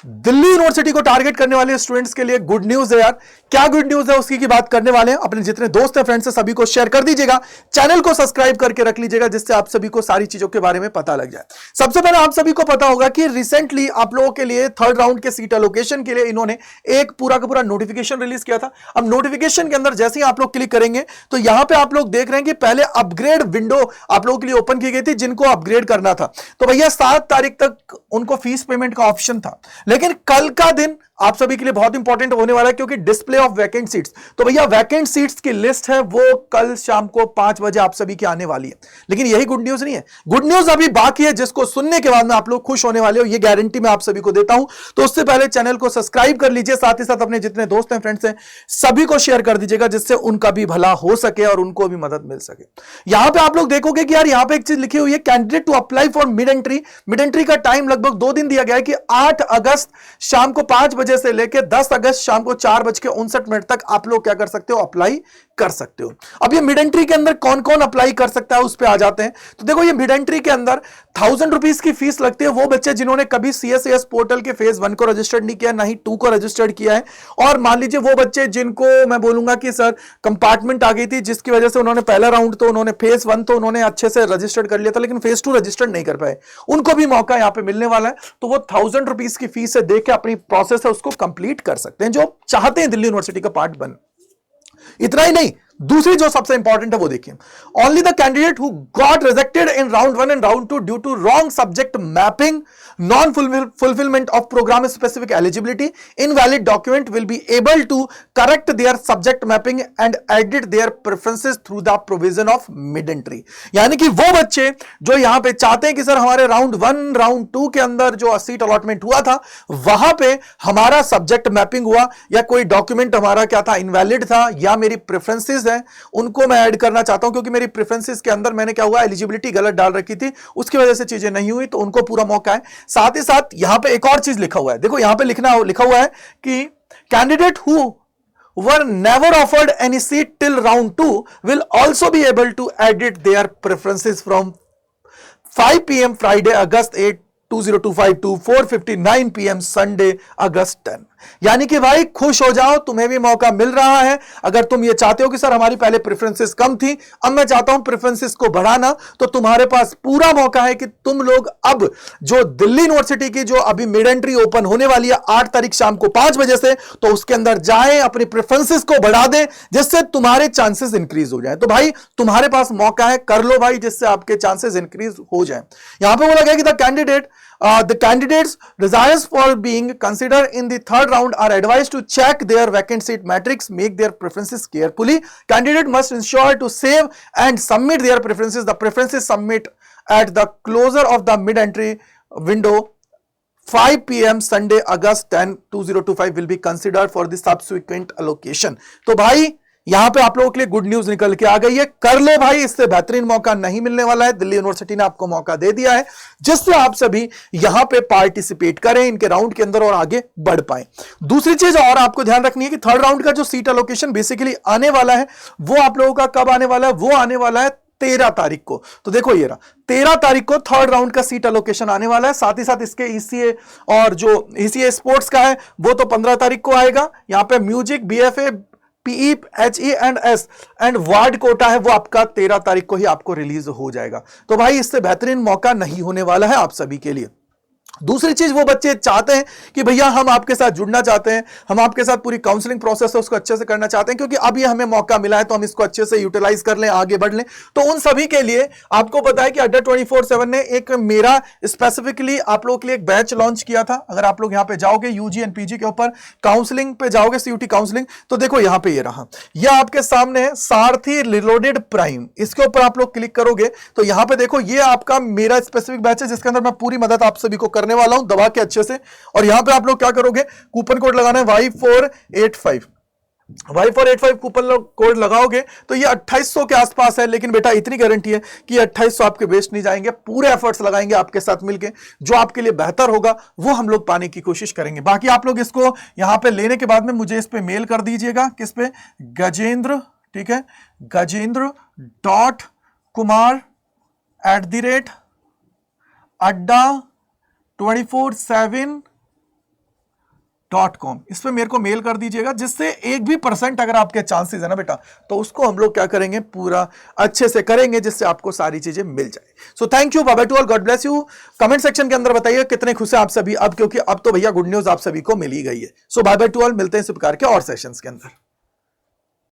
Delhi university को target करने वाले स्टूडेंट्स के लिए गुड न्यूज है यार। क्या गुड न्यूज है उसकी की बात करने वाले हैं। अपने जितने दोस्त हैं, फ्रेंड्स हैं, सभी को शेयर कर दीजिएगा। चैनल को सब्सक्राइब करके रख लीजिएगा, जिससे आप सभी को सारी चीजों के बारे में पता लग जाए। सबसे पहले आप सभी को पता होगा कि रिसेंटली आप लोगों के लिए थर्ड राउंड के सीट एलोकेशन के लिए इन्होंने एक पूरा का पूरा नोटिफिकेशन रिलीज किया था। अब नोटिफिकेशन के अंदर जैसे ही आप लोग क्लिक करेंगे तो यहां पे आप लोग देख रहे हैं कि पहले अपग्रेड विंडो आप लोगों के लिए ओपन की गई थी, जिनको अपग्रेड करना था। तो भैया 7 तारीख तक उनको फीस पेमेंट का ऑप्शन था, लेकिन कल का दिन आप सभी के लिए बहुत इंपॉर्टेंट होने वाला है, क्योंकि डिस्प्ले ऑफ वैकेंट सीट्स। तो भैया वैकेंट सीट्स की लिस्ट है वो कल शाम को 5 बजे आप सभी की आने वाली है। लेकिन यही गुड न्यूज नहीं है, गुड न्यूज अभी बाकी है, जिसको सुनने के बाद में आप लोग खुश होने वाले हो, ये गारंटी मैं आप सभी को देता हूं। तो उससे पहले चैनल को सब्सक्राइब कर लीजिए, साथ ही साथ अपने जितने दोस्त हैं, फ्रेंड्स हैं, सभी को शेयर कर दीजिएगा, जिससे उनका भी भला हो सके और उनको भी मदद मिल सके। यहां पे आप लोग देखोगे कि यार यहां पे एक चीज लिखी हुई है, candidate to apply for mid entry. Mid entry का टाइम लगभग 2 दिन दिया गया है कि 8 अगस्त शाम को 5 बजे से लेकर 10 अगस्त शाम को 4:59 तक आप लोग क्या कर सकते हो, अप्लाई कर सकते हो। अब ये मिड एंट्री के अंदर कौन कौन अप्लाई कर सकता है उस पे आ जाते हैं। तो देखो ये मिड एंट्री के अंदर 1000 रुपीज की फीस लगती है वो बच्चे जिन्होंने कभी सीएसएस पोर्टल के फेज 1 को रजिस्टर्ड नहीं किया, ना ही 2 को रजिस्टर्ड किया है। और मान लीजिए वो बच्चे जिनको मैं बोलूंगा कि सर कंपार्टमेंट आ गई थी, जिसकी वजह से उन्होंने पहला राउंड तो उन्होंने फेज 1 तो उन्होंने अच्छे से रजिस्टर्ड कर लिया था, लेकिन फेज 2 रजिस्टर्ड नहीं कर पाए, उनको भी मौका यहां पे मिलने वाला है। तो वो 1000 रुपीज की फीस से देख के अपनी प्रोसेस है उसको कंप्लीट कर सकते हैं, जो चाहते हैं दिल्ली यूनिवर्सिटी का पार्ट बन। इतना ही नहीं, दूसरी जो सबसे इंपॉर्टेंट है वो देखिए, only the candidate who got rejected in round 1 and round 2 due to wrong subject mapping, non fulfilment of programme specific eligibility, invalid document will be able to correct their subject mapping and edit their preferences through the provision of mid entry. यानी कि वो बच्चे जो यहां पे चाहते हैं कि सर हमारे राउंड 1 राउंड 2 के अंदर जो सीट अलॉटमेंट हुआ था वहां पे हमारा सब्जेक्ट मैपिंग हुआ, या कोई डॉक्यूमेंट हमारा क्या था, इनवैलिड था, या मेरी प्रेफरेंसेस है उनको मैं ऐड करना चाहता हूं, क्योंकि मेरी प्रेफरेंसेस के अंदर मैंने क्या हुआ, एलिजिबिलिटी गलत डाल रखी थी, उसकी वजह से चीजें नहीं हुई, तो उनको पूरा मौका है। साथ ही साथ यहां पे एक और चीज लिखा हुआ है, देखो यहां पे लिखा हुआ है कि candidate who were never offered any seat till round 2 will also be able to edit their preferences from 5 p.m. Friday, August 8, 2025 to 4:59 p.m. Sunday, August 10। यानी कि भाई खुश हो जाओ, तुम्हें भी मौका मिल रहा है। अगर तुम ये चाहते हो कि सर हमारी पहले प्रेफरेंसेस कम थी, अब मैं चाहता हूं प्रेफरेंसेस को बढ़ाना, तो तुम्हारे पास पूरा मौका है कि तुम लोग अब जो दिल्ली यूनिवर्सिटी की जो अभी मिड एंट्री ओपन होने वाली है 8 तारीख शाम को 5 बजे से, तो उसके अंदर जाएं, अपनी प्रेफरेंसेस को बढ़ा दें, जिससे तुम्हारे चांसेस इंक्रीज हो जाए। तो भाई तुम्हारे पास मौका है, कर लो भाई, जिससे आपके चांसेस इंक्रीज हो जाए। यहां पे बोला गया कि the candidates desires for being considered in the third round are advised to check their vacant seat matrix, make their preferences carefully. Candidate must ensure to save and submit their preferences. The preferences submit at the closure of the mid-entry window 5 p.m. Sunday, August 10, 2025 will be considered for the subsequent allocation. तो भाई यहां पे आप लोगों के लिए good news निकल के आ गई है, कर लो भाई, इससे बेहतरीन मौका नहीं मिलने वाला है। दिल्ली यूनिवर्सिटी ने आपको मौका दे दिया है, जिससे आप सभी यहां पे पार्टिसिपेट करें इनके राउंड के अंदर और आगे बढ़ पाए। दूसरी चीज और आपको ध्यान रखनी है कि थर्ड राउंड का जो सीट एलोकेशन बेसिकली आने वाला है, वो आप लोगों का कब आने वाला है, वो आने वाला है 13 तारीख को। तो देखो ये रहा 13 तारीख को थर्ड राउंड का सीट एलोकेशन आने वाला है। साथ ही साथ इसके ईसीए और जो ईसीए स्पोर्ट्स का है वो तो 15 तारीख को आएगा। यहां पे music, BFA, PE, HE and S and ward quota है, वो आपका 13 तारीख को ही आपको रिलीज हो जाएगा। तो भाई इससे बेहतरीन मौका नहीं होने वाला है आप सभी के लिए। दूसरी चीज, वो बच्चे चाहते हैं कि भैया हम आपके साथ जुड़ना चाहते हैं, हम आपके साथ पूरी काउंसलिंग प्रोसेस है उसको अच्छे से करना चाहते हैं, क्योंकि अब ये हमें मौका मिला है तो हम इसको अच्छे से यूटिलाइज कर लें, आगे बढ़ लें। तो उन सभी के लिए आपको पता है कि अड्डा 24/7 ने एक मेरा स्पेसिफिकली आप लोगों के लिए एक बैच लॉन्च किया था। अगर आप लोग यहां पे जाओगे यूजी एंड पीजी के ऊपर काउंसलिंग पे जाओगे, सीयूटी काउंसलिंग, तो देखो यहां पे ये रहा, यह आपके सामने है सारथी रिलोडेड प्राइम। इसके ऊपर आप लोग क्लिक करोगे तो यहां पे देखो ये आपका मेरा स्पेसिफिक बैच है, जिसके अंदर मैं पूरी मदद आप सभी को करने वाला हूं दबा के अच्छे से। और यहां पे आप लोग क्या करोगे, कूपन कोड लगाना है Y485 कूपन कोड लगाओगे तो ये 2800 के आसपास है। लेकिन बेटा इतनी गारंटी है कि 2800 आपके वेस्ट नहीं जाएंगे, पूरे एफर्ट्स लगाएंगे आपके साथ मिलके, जो आपके लिए बेहतर होगा वो हम लोग पाने की कोशिश करेंगे। बाकी आप लोग इसको यहां पे लेने के बाद में मुझे इस पे मेल कर दीजिएगा, किस पे, गजेंद्र, ठीक है, gajendra.kumar@adda247 इस पे मेरे को मेल कर दीजिएगा, जिससे 1% अगर आपके चांसेस है ना बेटा, तो उसको हम लोग क्या करेंगे, पूरा अच्छे से करेंगे, जिससे आपको सारी चीजें मिल जाए। So thank you, bye bye to all, God bless you. Comment section के अंदर बताइए कितने खुश हैं आप सभी अब, क्योंकि अब तो भैया गुड न्यूज आप सभी को मिल ही गई है। सो बाय बाय टू ऑल, मिलते हैं इस प्रकार के और सेशंस के अंदर।